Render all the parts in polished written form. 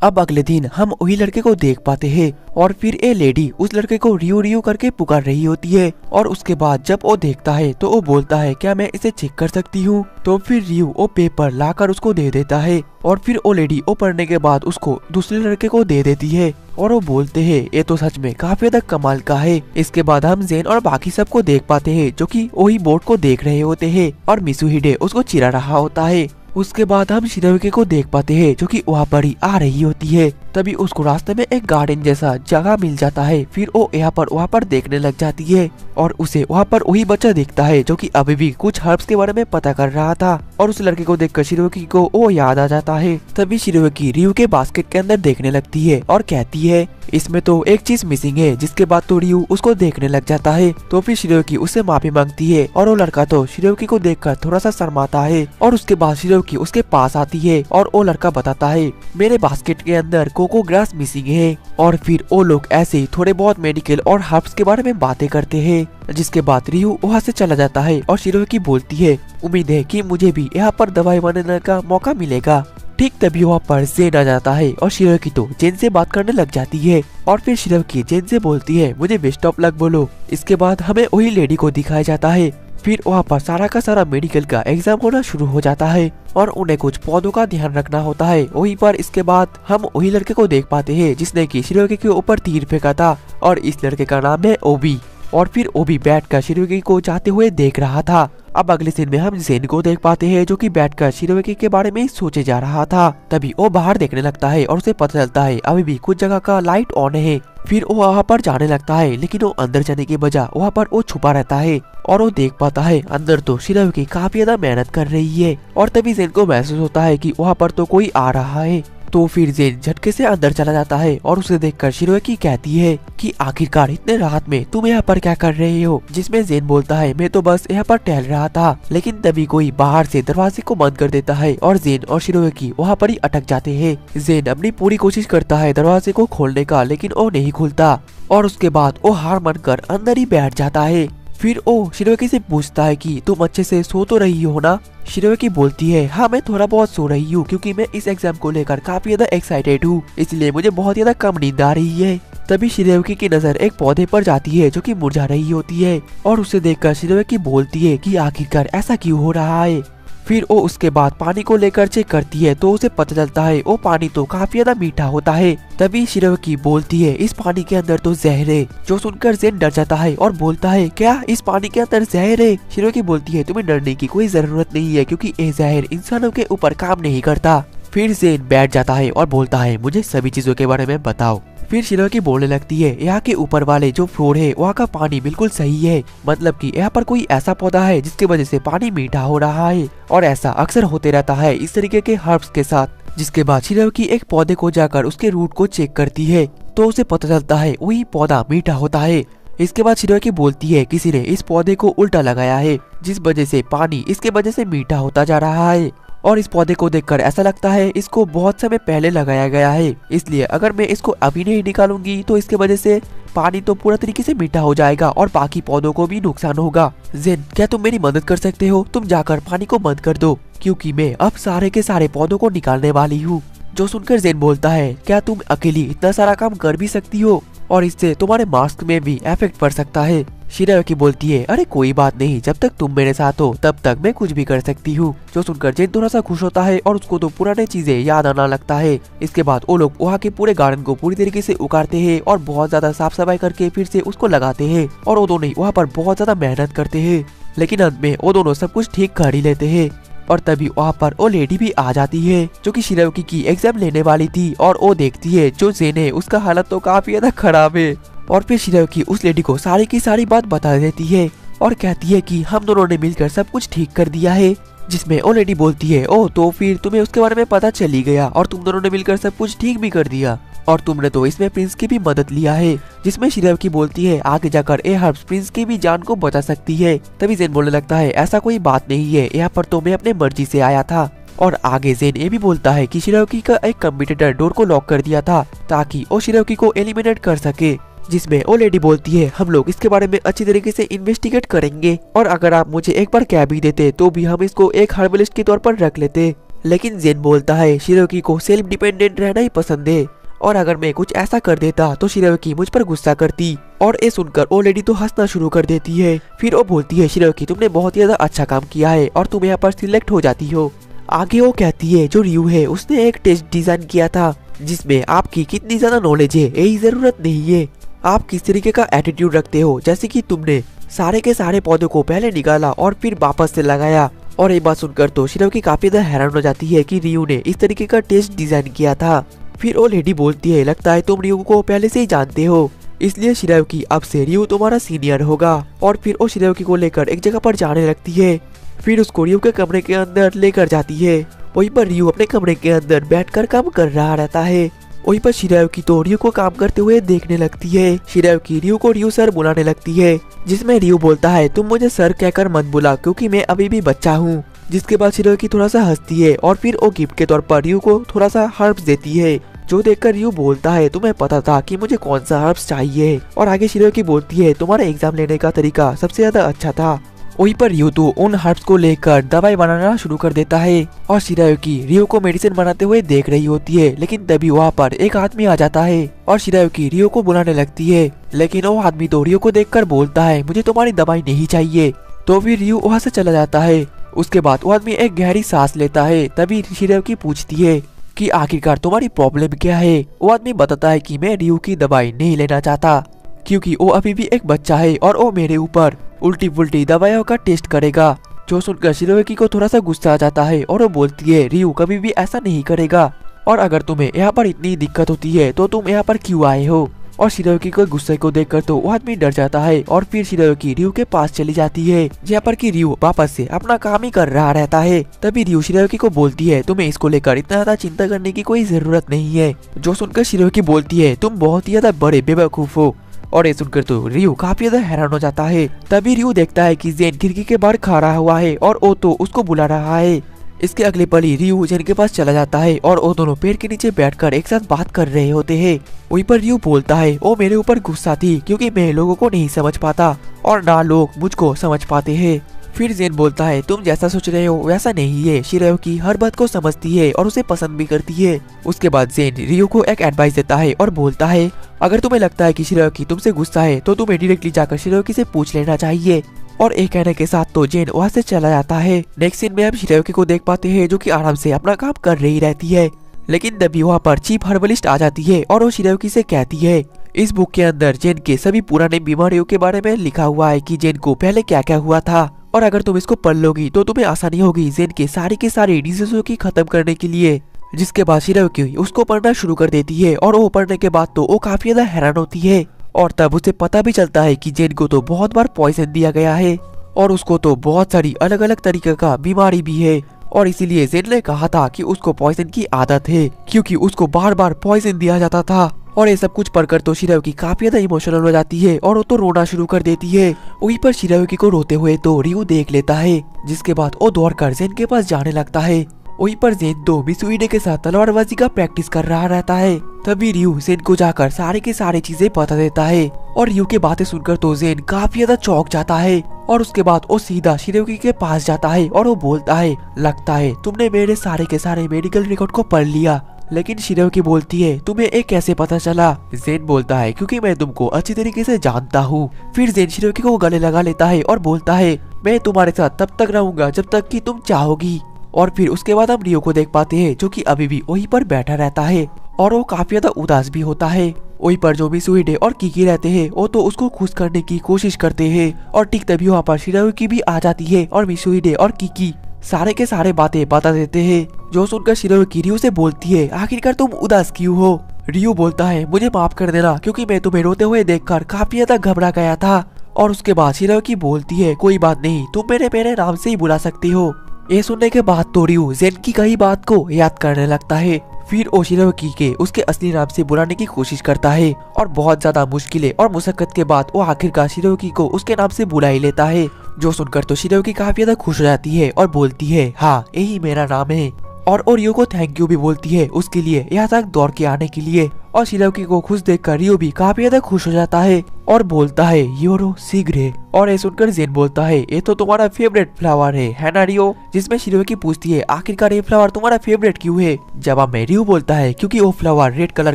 अब अगले दिन हम वही लड़के को देख पाते हैं और फिर ये लेडी उस लड़के को रियो रियो करके पुकार रही होती है। और उसके बाद जब वो देखता है तो वो बोलता है क्या मैं इसे चेक कर सकती हूँ। तो फिर रियो वो पेपर लाकर उसको दे देता है और फिर वो लेडी वो पढ़ने के बाद उसको दूसरे लड़के को दे देती है और वो बोलते हैं ये तो सच में काफी ज्यादा कमाल का है। इसके बाद हम जेन और बाकी सबको देख पाते हैं जो कि वही बोर्ड को देख रहे होते हैं और मिसुहिडे उसको चिढ़ा रहा होता है। उसके बाद हम शिरोयुकी को देख पाते हैं जो कि वहाँ पर ही आ रही होती है। तभी उसको रास्ते में एक गार्डन जैसा जगह मिल जाता है। फिर वो वहाँ पर देखने लग जाती है और उसे वहाँ पर वही बच्चा दिखता है जो कि अभी भी कुछ हर्ब्स के बारे में पता कर रहा था। और उस लड़के को देखकर शिरोयुकी को वो याद आ जाता है। तभी शिरोयुकी रियू के बास्केट के अंदर देखने लगती है और कहती है इसमें तो एक चीज मिसिंग है। जिसके बाद तो रियू उसको देखने लग जाता है। तो फिर शिरोयुकी उससे माफी मांगती है और वो लड़का तो शिरोयुकी को देखकर थोड़ा सा शर्माता है। और उसके बाद शिरोयुकी उसके पास आती है और वो लड़का बताता है मेरे बास्केट के अंदर कोको ग्रास मिसिंग है। और फिर वो लोग ऐसे ही थोड़े बहुत मेडिकल और हर्ब्स के बारे में बातें करते हैं। जिसके बाद रियू वहाँ से चला जाता है और शिरोयुकी बोलती है उम्मीद है कि मुझे भी यहाँ पर दवाई बनाने का मौका मिलेगा। ठीक तभी वहाँ पर जेन आ जाता है और शिरोयुकी तो जेन से बात करने लग जाती है। और फिर शिरोयुकी जेन से बोलती है मुझे बेस्ट ऑफ लक बोलो। इसके बाद हमें वही लेडी को दिखाया जाता है। फिर वहाँ पर सारा का सारा मेडिकल का एग्जाम होना शुरू हो जाता है और उन्हें कुछ पौधों का ध्यान रखना होता है वहीं पर। इसके बाद हम वही लड़के को देख पाते हैं जिसने कि शिरोयुकी के ऊपर तीर फेंका था और इस लड़के का नाम है ओबी। और फिर ओबी बैठकर शिरोयुकी को जाते हुए देख रहा था। अब अगले सीन में हम जेन को देख पाते हैं जो कि बैठकर शिरोयुकी के बारे में सोचे जा रहा था। तभी वो बाहर देखने लगता है और उसे पता चलता है अभी भी कुछ जगह का लाइट ऑन है। फिर वो वहाँ पर जाने लगता है लेकिन वो अंदर जाने के बजाय वहाँ पर वो छुपा रहता है और वो देख पाता है अंदर तो शिरोयुकी काफी ज्यादा मेहनत कर रही है। और तभी जेन को महसूस होता है कि वहाँ पर तो कोई आ रहा है। तो फिर जेन झटके से अंदर चला जाता है और उसे देखकर शिरोयुकी कहती है कि आखिरकार इतने रात में तुम यहाँ पर क्या कर रहे हो। जिसमें जेन बोलता है मैं तो बस यहाँ पर टहल रहा था। लेकिन तभी कोई बाहर से दरवाजे को बंद कर देता है और जेन और शिरोयुकी वहाँ पर ही अटक जाते हैं। जेन अपनी पूरी कोशिश करता है दरवाजे को खोलने का लेकिन वो नहीं खुलता और उसके बाद वो हार मानकर अंदर ही बैठ जाता है। फिर वो शिरोयुकी से पूछता है कि तुम अच्छे से सो तो रही हो ना। शिरोयुकी बोलती है हाँ मैं थोड़ा बहुत सो रही हूँ क्योंकि मैं इस एग्जाम को लेकर काफी ज्यादा एक्साइटेड हूँ, इसलिए मुझे बहुत ज्यादा कम नींद आ रही है। तभी शिरोयुकी की नजर एक पौधे पर जाती है जो कि मुरझा रही होती है और उसे देखकर शिरोयुकी बोलती है कि आखिरकार ऐसा क्यों हो रहा है। फिर वो उसके बाद पानी को लेकर चेक करती है तो उसे पता चलता है वो पानी तो काफी ज्यादा मीठा होता है। तभी शिरोयुकी बोलती है इस पानी के अंदर तो जहर है। जो सुनकर जेन डर जाता है और बोलता है क्या इस पानी के अंदर जहर है। शिरोयुकी बोलती है तुम्हें डरने की कोई जरूरत नहीं है क्योंकि ये जहर इंसानों के ऊपर काम नहीं करता। फिर जेन बैठ जाता है और बोलता है मुझे सभी चीजों के बारे में बताओ। फिर शिरोयुकी बोलने लगती है यहाँ के ऊपर वाले जो फ्लोर है वहाँ का पानी बिल्कुल सही है, मतलब कि यहाँ पर कोई ऐसा पौधा है जिसकी वजह से पानी मीठा हो रहा है और ऐसा अक्सर होते रहता है इस तरीके के हर्ब्स के साथ। जिसके बाद शिरोयुकी एक पौधे को जाकर उसके रूट को चेक करती है तो उसे पता चलता है वही पौधा मीठा होता है। इसके बाद शिरोयुकी बोलती है किसी ने इस पौधे को उल्टा लगाया है जिस वजह से पानी इसके वजह से मीठा होता जा रहा है। और इस पौधे को देखकर ऐसा लगता है इसको बहुत समय पहले लगाया गया है, इसलिए अगर मैं इसको अभी नहीं निकालूंगी तो इसके वजह से पानी तो पूरा तरीके से मीठा हो जाएगा और बाकी पौधों को भी नुकसान होगा। जेन क्या तुम मेरी मदद कर सकते हो, तुम जाकर पानी को बंद कर दो क्योंकि मैं अब सारे के सारे पौधों को निकालने वाली हूँ। जो सुनकर जेन बोलता है क्या तुम अकेली इतना सारा काम कर भी सकती हो और इससे तुम्हारे मास्क में भी इफेक्ट पड़ सकता है। शिरोयुकी बोलती है अरे कोई बात नहीं, जब तक तुम मेरे साथ हो तब तक मैं कुछ भी कर सकती हूँ। जो सुनकर जेन थोड़ा सा खुश होता है और उसको तो पुरानी चीजें याद आना लगता है। इसके बाद वो लोग वहाँ के पूरे गार्डन को पूरी तरीके से उगाड़ते हैं और बहुत ज्यादा साफ सफाई करके फिर से उसको लगाते हैं और वो दोनों वहाँ पर बहुत ज्यादा मेहनत करते हैं। लेकिन अंत में वो दोनों सब कुछ ठीक कर ही लेते हैं। और तभी वहाँ पर वो लेडी भी आ जाती है जो कि शिरोयुकी की एग्जाम लेने वाली थी और वो देखती है जो जेन है उसका हालत तो काफी ज्यादा खराब है। और फिर शिरोयुकी उस लेडी को सारी की सारी बात बता देती है और कहती है कि हम दोनों ने मिलकर सब कुछ ठीक कर दिया है। जिसमें वो लेडी बोलती है ओ तो फिर तुम्हें उसके बारे में पता चल ही गया और तुम दोनों ने मिलकर सब कुछ ठीक भी कर दिया और तुमने तो इसमें प्रिंस की भी मदद लिया है। जिसमें शिरोयुकी बोलती है आगे जाकर ये हर्ब्स प्रिंस की भी जान को बचा सकती है। तभी जेन बोलने लगता है ऐसा कोई बात नहीं है, यहाँ पर तो मैं अपने मर्जी से आया था। और आगे जेन ये भी बोलता है कि शिरोयुकी का एक कंप्यूटर डोर को लॉक कर दिया था ताकि वो शिरोयुकी को एलिमिनेट कर सके। जिसमें वो लेडी बोलती है हम लोग इसके बारे में अच्छी तरीके से इन्वेस्टिगेट करेंगे और अगर आप मुझे एक बार क्या भी देते तो भी हम इसको एक हर्बलिस्ट के तौर पर रख लेते। लेकिन जेन बोलता है शिरोकी को सेल्फ डिपेंडेंट रहना ही पसंद है और अगर मैं कुछ ऐसा कर देता तो शिरोकी मुझ पर गुस्सा करती। और ये सुनकर वो लेडी तो हंसना शुरू कर देती है। फिर वो बोलती है शिरोकी तुमने बहुत ही ज्यादा अच्छा काम किया है और तुम यहाँ पर सिलेक्ट हो जाती हो। आगे वो कहती है जो रियू है उसने एक टेस्ट डिजाइन किया था जिसमें आपकी कितनी ज्यादा नॉलेज है यही जरूरत नहीं है, आप किस तरीके का एटीट्यूड रखते हो, जैसे कि तुमने सारे के सारे पौधों को पहले निकाला और फिर वापस से लगाया। और ये बात सुनकर तो शिरोकी काफी ज्यादा हैरान हो जाती है कि रियू ने इस तरीके का टेस्ट डिजाइन किया था। फिर वो लेडी बोलती है लगता है तुम रियू को पहले से ही जानते हो, इसलिए शिरोकी अब से रियू तुम्हारा सीनियर होगा। और फिर वो शिरोकी को लेकर एक जगह पर जाने लगती है। फिर उसको रियू के कमरे के अंदर लेकर जाती है। वहीं पर रियू अपने कमरे के अंदर बैठकर काम कर रहा रहता है। वहीं पर शिरोकी तो रियू को काम करते हुए देखने लगती है। शिरोकी रियू को रियू सर बुलाने लगती है, जिसमें रियू बोलता है तुम मुझे सर कहकर मत बुला क्योंकि मैं अभी भी बच्चा हूँ। जिसके बाद शिरोकी थोड़ा सा हंसती है और फिर वो गिफ्ट के तौर पर रियू को थोड़ा सा हर्ब्स देती है, जो देखकर रियू बोलता है तुम्हें पता था कि मुझे कौन सा हर्ब्स चाहिए। और आगे शिरोकी बोलती है तुम्हारा एग्जाम लेने का तरीका सबसे ज्यादा अच्छा था। वहीं पर रियू तो उन हर्ब्स को लेकर दवाई बनाना शुरू कर देता है और शिरोकी रियू को मेडिसिन बनाते हुए देख रही होती है। लेकिन तभी वहाँ पर एक आदमी आ जाता है और शिरोकी रियू को बुलाने लगती है। लेकिन वो आदमी तो रियू को देखकर बोलता है मुझे तुम्हारी दवाई नहीं चाहिए। तो फिर रियू वहाँ से चला जाता है। उसके बाद वो आदमी एक गहरी सांस लेता है। तभी शिरोकी पूछती है कि आखिरकार तुम्हारी प्रॉब्लम क्या है। वो आदमी बताता है कि मैं रियू की दवाई नहीं लेना चाहता क्योंकि वो अभी भी एक बच्चा है और वो मेरे ऊपर उल्टी पुल्टी दवाइयों का टेस्ट करेगा। जो सुनकर शिरोकी को थोड़ा सा गुस्सा आ जाता है और वो बोलती है रियू कभी भी ऐसा नहीं करेगा और अगर तुम्हें यहाँ पर इतनी दिक्कत होती है तो तुम यहाँ पर क्यों आए हो। और शिरोकी को गुस्से को देखकर तो वो आदमी डर जाता है और फिर शिरोकी रियू के पास चली जाती है, जहाँ पर कि रियू वापस से अपना काम ही कर रहा रहता है। तभी रियू शिरोकी को बोलती है तुम्हें इसको लेकर इतना ज्यादा चिंता करने की कोई जरूरत नहीं है। जो सुनकर शिरोकी बोलती है तुम बहुत ही ज्यादा बड़े बेवकूफ हो। और ये सुनकर तो रियू काफी ज्यादा हैरान हो जाता है। तभी रियू देखता है कि जेन खिड़की के बाहर खड़ा हुआ है और वो तो उसको बुला रहा है। इसके अगले पल ही रियू जेन के पास चला जाता है और वो दोनों पेड़ के नीचे बैठकर एक साथ बात कर रहे होते हैं। वहीं पर रियू बोलता है वो मेरे ऊपर गुस्सा थी क्योंकि मैं लोगों को नहीं समझ पाता और ना लोग मुझको समझ पाते हैं। फिर जेन बोलता है तुम जैसा सोच रहे हो वैसा नहीं है, शिरोकी हर बात को समझती है और उसे पसंद भी करती है। उसके बाद जेन रियू को एक एडवाइस देता है और बोलता है अगर तुम्हें लगता है कि शिरोकी तुमसे गुस्सा है तो तुम्हें डायरेक्टली जाकर शिरोकी से पूछ लेना चाहिए। और एक कहने के साथ तो जेन वहाँ से चला जाता है। नेक्स्ट सीन में हम शिरोकी को देख पाते हैं जो कि आराम से अपना काम कर रही रहती है। लेकिन तभी वहाँ पर चीफ हर्बलिस्ट आ जाती है और वो शिरोकी से कहती है इस बुक के अंदर जेन के सभी पुराने बीमारियों के बारे में लिखा हुआ है कि जेन को पहले क्या क्या हुआ था और अगर तुम इसको पढ़ लोगी तो तुम्हें आसानी होगी जेन के सारी डिजीजों की खत्म करने के लिए। जिसके बाद शिरोकी उसको पढ़ना शुरू कर देती है और वो पढ़ने के बाद तो वो काफी ज्यादा हैरान होती है। और तब उसे पता भी चलता है कि जेन को तो बहुत बार पॉइजन दिया गया है और उसको तो बहुत सारी अलग अलग तरीके का बीमारी भी है और इसीलिए जेन ने कहा था कि उसको पॉइजन की आदत है क्योंकि उसको बार बार पॉइजन दिया जाता था। और ये सब कुछ पढ़कर तो शिरोकी काफी ज्यादा इमोशनल हो जाती है और वो तो रोना शुरू कर देती है। वहीं पर शिरोकी को रोते हुए तो रियू देख लेता है, जिसके बाद वो दौड़कर जेन के पास जाने लगता है। वहीं पर जेन तो मिसुइडे के साथ तलवारबाजी का प्रैक्टिस कर रहा रहता है। तभी रियू जेन को जाकर सारे के सारे चीजें बता देता है और रियू की बातें सुनकर तो जेन काफी ज्यादा चौंक जाता है। और उसके बाद वो सीधा शिरोकी के पास जाता है और वो बोलता है लगता है तुमने मेरे सारे के सारे मेडिकल रिकॉर्ड को पढ़ लिया। लेकिन शिरोकी बोलती है तुम्हें ये कैसे पता चला। जेन बोलता है क्योंकि मैं तुमको अच्छी तरीके से जानता हूँ। फिर जेन शिरोकी को गले लगा लेता है और बोलता है मैं तुम्हारे साथ तब तक रहूंगा जब तक कि तुम चाहोगी। और फिर उसके बाद हम रियो को देख पाते हैं जो कि अभी भी वहीं पर बैठा रहता है और वो काफी ज्यादा उदास भी होता है। वहीं पर जो मिसुइडे और किकी रहते हैं वो तो उसको खुश करने की कोशिश करते हैं और ठीक तभी वहाँ पर शिरोकी भी आ जाती है और मिसुइडे और किकी सारे के सारे बातें बता देते हैं। जो सुनकर शिरोकी रियो से बोलती है आखिरकार तुम उदास क्यों हो। रियो बोलता है मुझे माफ कर देना क्योंकि मैं तुम्हें रोते हुए देखकर काफी ज्यादा घबरा गया था। और उसके बाद शिरोकी बोलती है कोई बात नहीं, तुम मेरे नाम से ही बुला सकती हो। ये सुनने के बाद तो रियो जेन की कई बात को याद करने लगता है। फिर वो शिरोकी के उसके असली नाम से बुलाने की कोशिश करता है और बहुत ज्यादा मुश्किलें और मुशक्कत के बाद वो आखिरकार शिरोकी को उसके नाम से बुला ही लेता है। जो सुनकर तो शिरोकी काफी ज्यादा खुश हो जाती है और बोलती है हाँ यही मेरा नाम है। और ओरियो को थैंक यू भी बोलती है उसके लिए यहाँ तक दौड़ के आने के लिए। और शिरोकी को खुश देखकर रियो भी काफी ज्यादा खुश हो जाता है और बोलता है योरो शीघ्र। और ये सुनकर जेन बोलता है ये तो तुम्हारा फेवरेट फ्लावर है ना रियो? जिसमें शिरोकी पूछती है आखिरकार ये फ्लावर तुम्हारा फेवरेट क्यों है? जवाब में रियो बोलता है क्योंकि वो फ्लावर रेड कलर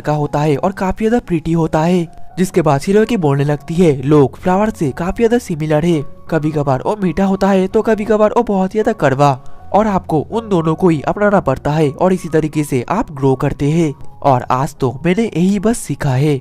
का होता है और काफी ज्यादा प्रीटी होता है। जिसके बाद शिरोकी बोलने लगती है लोग फ्लावर से काफी ज्यादा सिमिलर है, कभी कभार वो मीठा होता है तो कभी कभार वो बहुत ज्यादा कड़वा, और आपको उन दोनों को ही अपनाना पड़ता है और इसी तरीके से आप ग्रो करते हैं। और आज तो मैंने यही बस सीखा है।